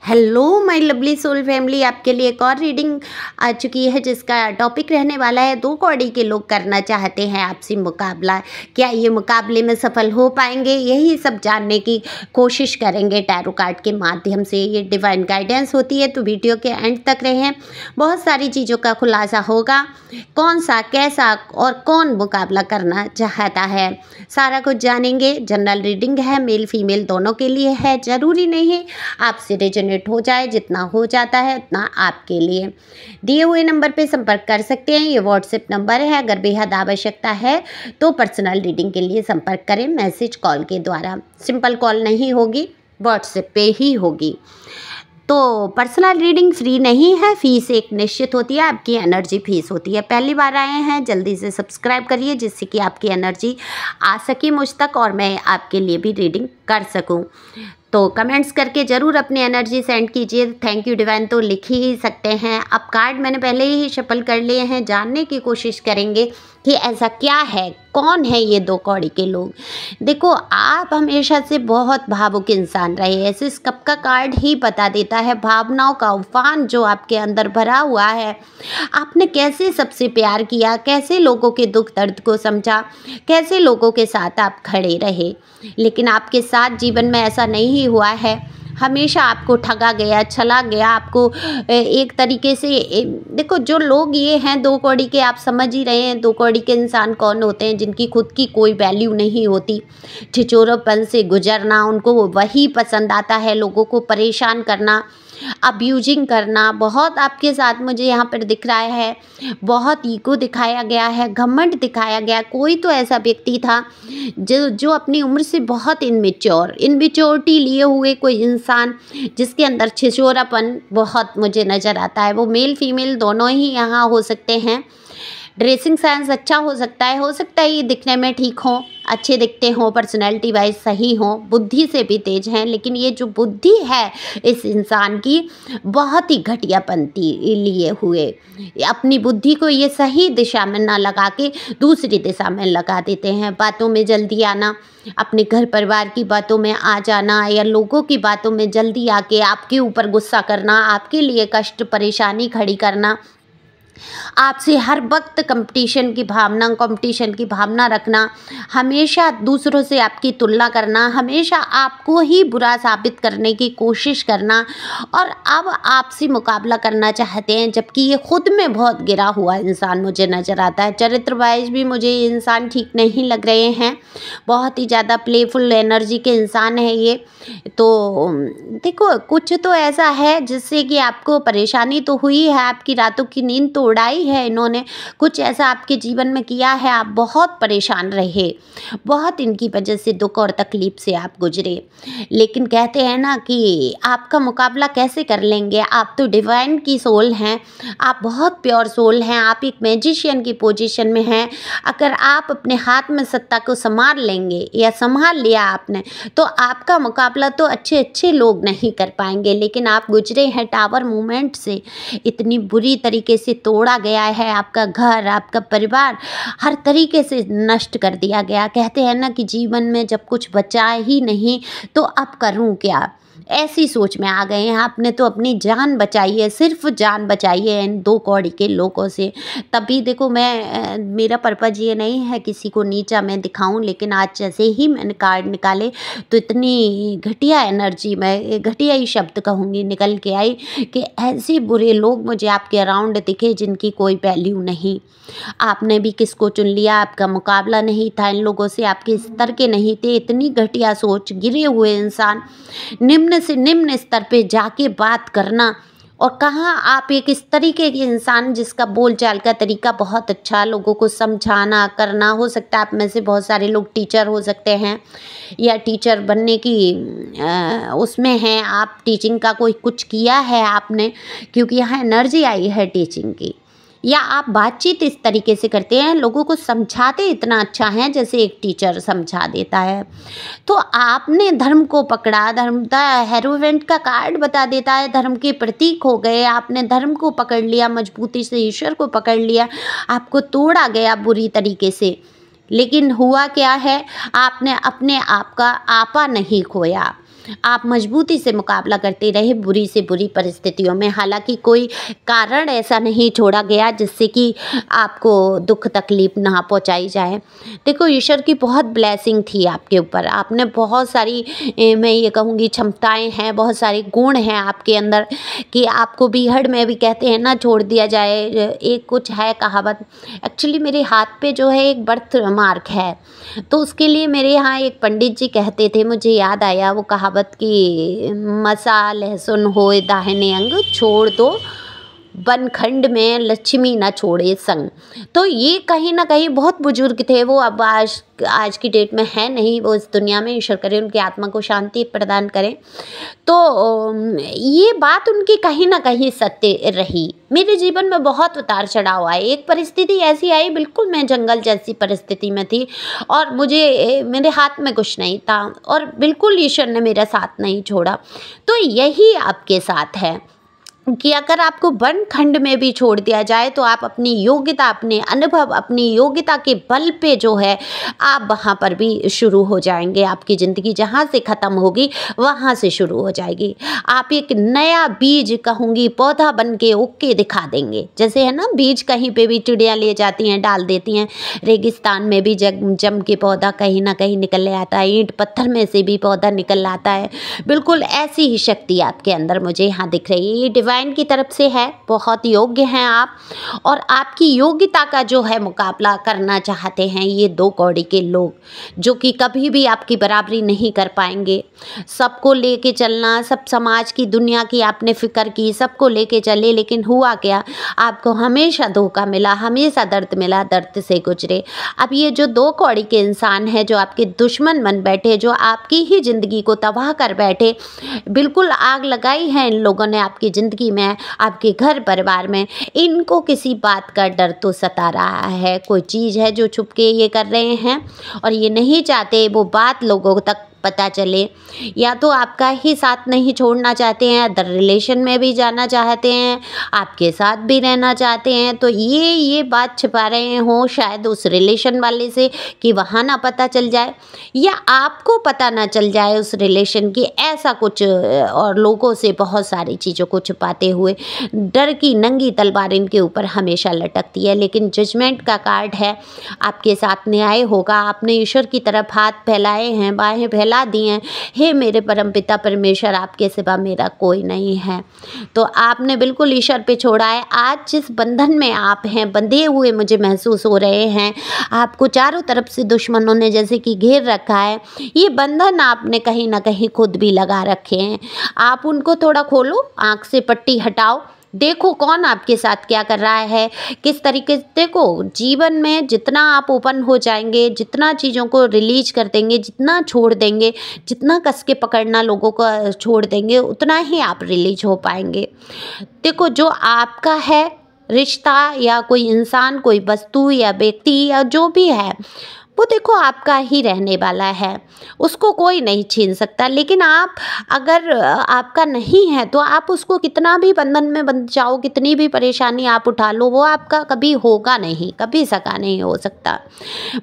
Hello my lovely soul family, आपके लिए एक और रीडिंग आ चुकी है जिसका टॉपिक रहने वाला है दो कौड़ी के लोग करना चाहते हैं आपसी मुकाबला। क्या ये मुकाबले में सफल हो पाएंगे, यही सब जानने की कोशिश करेंगे टैरो कार्ड के माध्यम से। ये डिवाइन गाइडेंस होती है, तो वीडियो के एंड तक रहें। बहुत सारी चीज़ों का खुलासा होगा, कौन सा कैसा और कौन मुकाबला करना चाहता है, सारा कुछ जानेंगे। जनरल रीडिंग है, मेल फीमेल दोनों के लिए है, ज़रूरी नहीं आपसे रेजोनेट हो जाए, जितना हो जाता है उतना आपके लिए। दिए हुए नंबर पे संपर्क कर सकते हैं, ये व्हाट्सएप नंबर है। अगर बेहद आवश्यकता है तो पर्सनल रीडिंग के लिए संपर्क करें मैसेज कॉल के द्वारा। सिंपल कॉल नहीं होगी, व्हाट्सएप पे ही होगी। तो पर्सनल रीडिंग फ्री नहीं है, फीस एक निश्चित होती है, आपकी एनर्जी फीस होती है। पहली बार आए हैं जल्दी से सब्सक्राइब करिए जिससे कि आपकी एनर्जी आ सके मुझ तक और मैं आपके लिए भी रीडिंग कर सकूं। तो कमेंट्स करके ज़रूर अपनी एनर्जी सेंड कीजिए। थैंक यू डिवाइन तो लिख ही सकते हैं। अब कार्ड मैंने पहले ही शफल कर लिए हैं, जानने की कोशिश करेंगे कि ऐसा क्या है, कौन है ये दो कौड़ी के लोग। देखो, आप हमेशा से बहुत भावुक इंसान रहे, ऐसे इस कप का कार्ड ही बता देता है भावनाओं का उफान जो आपके अंदर भरा हुआ है। आपने कैसे सबसे प्यार किया, कैसे लोगों के दुख दर्द को समझा, कैसे लोगों के साथ आप खड़े रहे, लेकिन आपके साथ जीवन में ऐसा नहीं हुआ है। हमेशा आपको ठगा गया, छला गया आपको। एक तरीके से देखो, जो लोग ये हैं दो कौड़ी के, आप समझ ही रहे हैं दो कौड़ी के इंसान कौन होते हैं, जिनकी खुद की कोई वैल्यू नहीं होती। ठिठुरपन से गुजरना उनको वही पसंद आता है, लोगों को परेशान करना, अब्यूजिंग करना बहुत आपके साथ मुझे यहाँ पर दिख रहा है। बहुत ईगो दिखाया गया है, घमंड दिखाया गया। कोई तो ऐसा व्यक्ति था जो अपनी उम्र से बहुत इनमेच्योरिटी लिए हुए कोई इंसान, जिसके अंदर छिछोरापन बहुत मुझे नज़र आता है। वो मेल फीमेल दोनों ही यहाँ हो सकते हैं। ड्रेसिंग सेंस अच्छा हो सकता है ये दिखने में ठीक हो, अच्छे दिखते हों, पर्सनैलिटी वाइज सही हों, बुद्धि से भी तेज हैं। लेकिन ये जो बुद्धि है इस इंसान की बहुत ही घटियापंती लिए हुए, अपनी बुद्धि को ये सही दिशा में ना लगा के दूसरी दिशा में लगा देते हैं। बातों में जल्दी आना, अपने घर परिवार की बातों में आ जाना या लोगों की बातों में जल्दी आके आपके ऊपर गुस्सा करना, आपके लिए कष्ट परेशानी खड़ी करना, आपसे हर वक्त कंपटीशन की भावना रखना, हमेशा दूसरों से आपकी तुलना करना, हमेशा आपको ही बुरा साबित करने की कोशिश करना, और अब आपसे मुकाबला करना चाहते हैं, जबकि ये खुद में बहुत गिरा हुआ इंसान मुझे नज़र आता है। चरित्र वाइज भी मुझे ये इंसान ठीक नहीं लग रहे हैं, बहुत ही ज़्यादा प्लेफुल एनर्जी के इंसान है ये। तो देखो, कुछ तो ऐसा है जिससे कि आपको परेशानी तो हुई है, आपकी रातों की नींद तो उड़ाई है इन्होंने, कुछ ऐसा आपके जीवन में किया है, आप बहुत परेशान रहे, बहुत इनकी वजह से दुख और तकलीफ से आप गुजरे। लेकिन कहते हैं ना कि आपका मुकाबला कैसे कर लेंगे, आप तो डिवाइन की सोल हैं, आप बहुत प्योर सोल हैं, आप एक मैजिशियन की पोजीशन में हैं। अगर आप अपने हाथ में सत्ता को संभाल लेंगे या संभाल लिया आपने, तो आपका मुकाबला तो अच्छे अच्छे लोग नहीं कर पाएंगे। लेकिन आप गुजरे हैं टावर मूवमेंट से, इतनी बुरी तरीके से तोड़ा गया है आपका घर, आपका परिवार हर तरीके से नष्ट कर दिया गया। कहते हैं ना कि जीवन में जब कुछ बचा ही नहीं तो अब करूं क्या, ऐसी सोच में आ गए हैं। आपने तो अपनी जान बचाई है, सिर्फ जान बचाई है इन दो कौड़ी के लोगों से। तभी देखो, मेरा पर्पज़ ये नहीं है किसी को नीचा मैं दिखाऊं, लेकिन आज जैसे ही मैंने कार्ड निकाले तो इतनी घटिया एनर्जी, मैं घटिया ही शब्द कहूँगी, निकल के आई कि ऐसे बुरे लोग मुझे आपके अराउंड दिखे जिनकी कोई वैल्यू नहीं। आपने भी किसको चुन लिया, आपका मुकाबला नहीं था इन लोगों से, आपके स्तर के नहीं थे। इतनी घटिया सोच, गिरे हुए इंसान, निम्न से निम्न स्तर पे जाके बात करना। और कहाँ आप एक इस तरीके के इंसान जिसका बोलचाल का तरीका बहुत अच्छा, लोगों को समझाना करना। हो सकता है आप में से बहुत सारे लोग टीचर हो सकते हैं या टीचर बनने की उसमें हैं, आप टीचिंग का कोई कुछ किया है आपने, क्योंकि यहाँ एनर्जी आई है टीचिंग की। या आप बातचीत इस तरीके से करते हैं, लोगों को समझाते इतना अच्छा है जैसे एक टीचर समझा देता है। तो आपने धर्म को पकड़ा, धर्म द हेरोवेंट का कार्ड बता देता है, धर्म के प्रतीक हो गए। आपने धर्म को पकड़ लिया, मजबूती से ईश्वर को पकड़ लिया, आपको तोड़ा गया बुरी तरीके से। लेकिन हुआ क्या है, आपने अपने आप का आपा नहीं खोया। आप मजबूती से मुकाबला करते रहे बुरी से बुरी परिस्थितियों में। हालांकि कोई कारण ऐसा नहीं छोड़ा गया जिससे कि आपको दुख तकलीफ ना पहुंचाई जाए। देखो, ईश्वर की बहुत ब्लेसिंग थी आपके ऊपर। आपने बहुत सारी मैं ये कहूँगी क्षमताएं हैं, बहुत सारे गुण हैं आपके अंदर कि आपको बीहड़ में भी कहते हैं ना छोड़ दिया जाए। एक कुछ है कहावत, एक्चुअली मेरे हाथ पे जो है एक बर्थ मार्क है, तो उसके लिए मेरे यहाँ एक पंडित जी कहते थे, मुझे याद आया वो कहावत की, मसा लहसुन होए दाहिने अंग, छोड़ दो बनखंड में लक्ष्मी न छोड़े संग। तो ये कहीं ना कहीं बहुत बुजुर्ग थे वो, अब आज की डेट में है नहीं वो इस दुनिया में, ईश्वर करे उनकी आत्मा को शांति प्रदान करें। तो ये बात उनकी कहीं ना कहीं सत्य रही। मेरे जीवन में बहुत उतार चढ़ाव आए। एक परिस्थिति ऐसी आई, बिल्कुल मैं जंगल जैसी परिस्थिति में थी और मेरे हाथ में कुछ नहीं था और बिल्कुल ईश्वर ने मेरा साथ नहीं छोड़ा। तो यही आपके साथ है कि अगर आपको वन खंड में भी छोड़ दिया जाए तो आप अपनी योग्यता, अपने अनुभव, अपनी योग्यता के बल पे जो है आप वहाँ पर भी शुरू हो जाएंगे। आपकी ज़िंदगी जहाँ से ख़त्म होगी वहाँ से शुरू हो जाएगी। आप एक नया बीज कहूँगी पौधा बन के उग के दिखा देंगे। जैसे है ना, बीज कहीं पे भी चिड़ियाँ ले जाती हैं, डाल देती हैं, रेगिस्तान में भी जम के पौधा कहीं ना कहीं निकल आता है, ईंट पत्थर में से भी पौधा निकल आता है। बिल्कुल ऐसी ही शक्ति आपके अंदर मुझे यहाँ दिख रही है। ये डिवाइन की तरफ से है, बहुत योग्य हैं आप और आपकी योग्यता का जो है मुकाबला करना चाहते हैं ये दो कौड़ी के लोग, जो कि कभी भी आपकी बराबरी नहीं कर पाएंगे। सबको लेके चलना, सब समाज की, दुनिया की आपने फिक्र की, सबको लेके चले, लेकिन हुआ क्या, आपको हमेशा धोखा मिला, हमेशा दर्द मिला, दर्द से गुजरे। अब ये जो दो कौड़ी के इंसान हैं जो आपके दुश्मन बन बैठे, जो आपकी ही ज़िंदगी को तबाह कर बैठे, बिल्कुल आग लगाई है इन लोगों ने आपकी ज़िंदगी में, आपके घर परिवार में, इनको किसी बात का डर तो सता रहा है। कोई चीज़ है जो छुप के ये कर रहे हैं और ये नहीं चाहते वो बात लोगों तक पता चले, या तो आपका ही साथ नहीं छोड़ना चाहते हैं, अदर रिलेशन में भी जाना चाहते हैं, आपके साथ भी रहना चाहते हैं, तो ये बात छिपा रहे हो शायद उस रिलेशन वाले से कि वहाँ ना पता चल जाए या आपको पता ना चल जाए उस रिलेशन की, ऐसा कुछ। और लोगों से बहुत सारी चीज़ों को छुपाते हुए डर की नंगी तलवार इनके ऊपर हमेशा लटकती है। लेकिन जजमेंट का कार्ड है, आपके साथ न्याय होगा। आपने ईश्वर की तरफ हाथ फैलाए हैं, बाहें फैला दिए हैं, हे मेरे परमपिता परमेश्वर आपके सिवा मेरा कोई नहीं है। तो आपने बिल्कुल ईश्वर पे छोड़ा है। आज जिस बंधन में आप हैं, बंधे हुए मुझे महसूस हो रहे हैं, आपको चारों तरफ से दुश्मनों ने जैसे कि घेर रखा है, ये बंधन आपने कहीं ना कहीं खुद भी लगा रखे हैं। आप उनको थोड़ा खोलो, आँख से पट्टी हटाओ, देखो कौन आपके साथ क्या कर रहा है, किस तरीके से। देखो, जीवन में जितना आप ओपन हो जाएंगे, जितना चीज़ों को रिलीज कर देंगे, जितना छोड़ देंगे, जितना कस के पकड़ना लोगों को छोड़ देंगे, उतना ही आप रिलीज हो पाएंगे। देखो, जो आपका है रिश्ता या कोई इंसान, कोई वस्तु या व्यक्ति या जो भी है, वो देखो आपका ही रहने वाला है, उसको कोई नहीं छीन सकता। लेकिन आप अगर आपका नहीं है तो आप उसको कितना भी बंधन में बंध जाओ, कितनी भी परेशानी आप उठा लो, वो आपका कभी होगा नहीं, कभी सका नहीं हो सकता।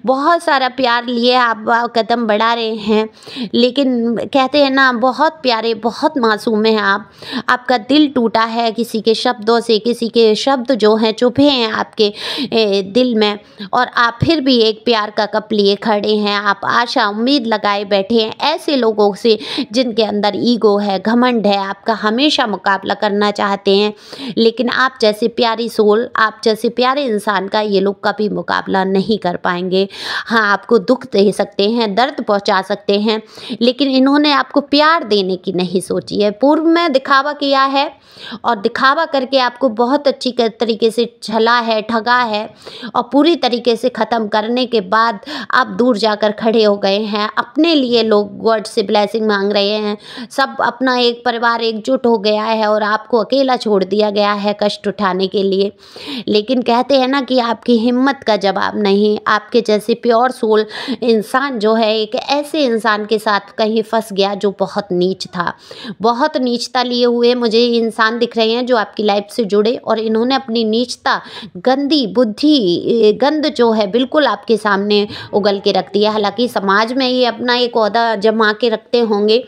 बहुत सारा प्यार लिए आप कदम बढ़ा रहे हैं, लेकिन कहते हैं ना, बहुत प्यारे, बहुत मासूम हैं आप। आपका दिल टूटा है किसी के शब्दों से, किसी के शब्द जो हैं चुभे हैं आपके दिल में, और आप फिर भी एक प्यार का लिए खड़े हैं। आप आशा उम्मीद लगाए बैठे हैं ऐसे लोगों से जिनके अंदर ईगो है, घमंड है, आपका हमेशा मुकाबला करना चाहते हैं। लेकिन आप जैसे प्यारी सोल, आप जैसे प्यारे इंसान का ये लोग कभी मुकाबला नहीं कर पाएंगे। हाँ, आपको दुख दे सकते हैं, दर्द पहुंचा सकते हैं, लेकिन इन्होंने आपको प्यार देने की नहीं सोची है। पूर्व में दिखावा किया है और दिखावा करके आपको बहुत अच्छी तरीके से छला है, ठगा है, और पूरी तरीके से ख़त्म करने के बाद आप दूर जाकर खड़े हो गए हैं। अपने लिए लोग गॉड से ब्लेसिंग मांग रहे हैं, सब अपना एक परिवार एकजुट हो गया है और आपको अकेला छोड़ दिया गया है कष्ट उठाने के लिए। लेकिन कहते हैं ना कि आपकी हिम्मत का जवाब नहीं। आपके जैसे प्योर सोल इंसान जो है एक ऐसे इंसान के साथ कहीं फंस गया जो बहुत नीच था, बहुत नीचता लिए हुए मुझे इंसान दिख रहे हैं जो आपकी लाइफ से जुड़े, और इन्होंने अपनी नीचता, गंदी बुद्धि, गंद जो है बिल्कुल आपके सामने उगल के रख दिया। हालांकि समाज में ये अपना एक ओहदा जमा के रखते होंगे,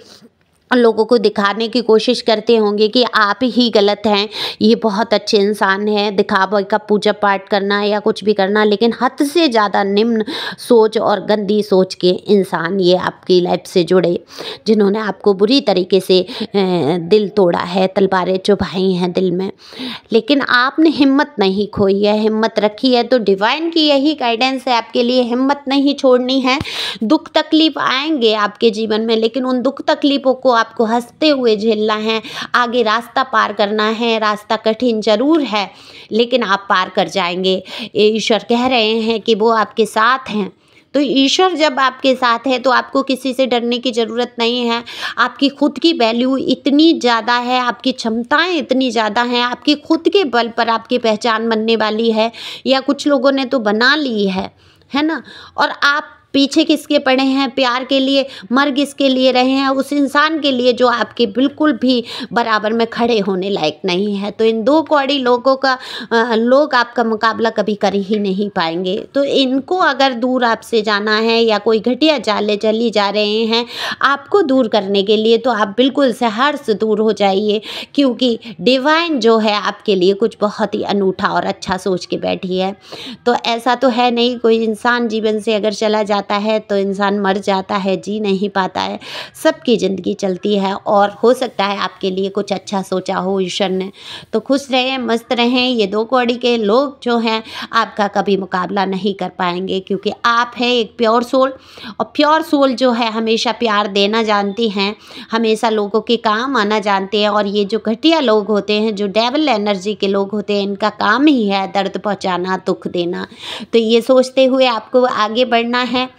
लोगों को दिखाने की कोशिश करते होंगे कि आप ही गलत हैं, ये बहुत अच्छे इंसान हैं, दिखावा का पूजा पाठ करना या कुछ भी करना, लेकिन हद से ज़्यादा निम्न सोच और गंदी सोच के इंसान ये आपकी लाइफ से जुड़े, जिन्होंने आपको बुरी तरीके से दिल तोड़ा है, तलवारें चुभाई हैं दिल में। लेकिन आपने हिम्मत नहीं खोई है, हिम्मत रखी है, तो डिवाइन की यही गाइडेंस है आपके लिए, हिम्मत नहीं छोड़नी है। दुख तकलीफ आएंगे आपके जीवन में, लेकिन उन दुख तकलीफ़ों को आपको हंसते हुए झेलना है, आगे रास्ता पार करना है। रास्ता कठिन ज़रूर है, लेकिन आप पार कर जाएंगे। ईश्वर कह रहे हैं कि वो आपके साथ हैं। तो ईश्वर जब आपके साथ है तो आपको किसी से डरने की ज़रूरत नहीं है। आपकी खुद की वैल्यू इतनी ज़्यादा है, आपकी क्षमताएं इतनी ज़्यादा हैं, आपकी खुद के बल पर आपकी पहचान बनने वाली है, या कुछ लोगों ने तो बना ली है ना। और आप पीछे किसके पड़े हैं, प्यार के लिए मर किसके लिए रहे हैं, उस इंसान के लिए जो आपके बिल्कुल भी बराबर में खड़े होने लायक नहीं है। तो इन दो कौड़ी लोगों का लोग आपका मुकाबला कभी कर ही नहीं पाएंगे। तो इनको अगर दूर आपसे जाना है, या कोई घटिया चालें चली जा रहे हैं आपको दूर करने के लिए, तो आप बिल्कुल सहर से दूर हो जाइए, क्योंकि डिवाइन जो है आपके लिए कुछ बहुत ही अनूठा और अच्छा सोच के बैठी है। तो ऐसा तो है नहीं कोई इंसान जीवन से अगर चला जाता है तो इंसान मर जाता है, जी नहीं पाता है। सबकी ज़िंदगी चलती है, और हो सकता है आपके लिए कुछ अच्छा सोचा हो ईश्वर ने। तो खुश रहें, मस्त रहें। ये दो कौड़ी के लोग जो हैं आपका कभी मुकाबला नहीं कर पाएंगे, क्योंकि आप हैं एक प्योर सोल, और प्योर सोल जो है हमेशा प्यार देना जानती हैं, हमेशा लोगों के काम आना जानते हैं। और ये जो घटिया लोग होते हैं, जो डेविल एनर्जी के लोग होते हैं, इनका काम ही है दर्द पहुंचाना, दुख देना। तो ये सोचते हुए आपको आगे बढ़ना है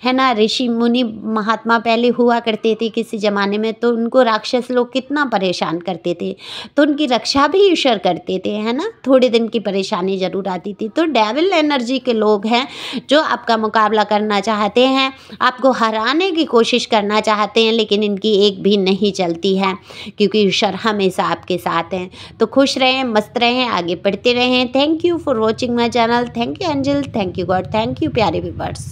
ना। ऋषि मुनि महात्मा पहले हुआ करते थे किसी ज़माने में, तो उनको राक्षस लोग कितना परेशान करते थे, तो उनकी रक्षा भी ईश्वर करते थे, है ना। थोड़े दिन की परेशानी ज़रूर आती थी। तो डेविल एनर्जी के लोग हैं जो आपका मुकाबला करना चाहते हैं, आपको हराने की कोशिश करना चाहते हैं, लेकिन इनकी एक भी नहीं चलती है, क्योंकि ईश्वर हमेशा आपके साथ हैं। तो खुश रहें, मस्त रहें, आगे बढ़ते रहें। Thank you for watching my channel. Thank you angel, thank you God, thank you प्यारे व्यूअर्स।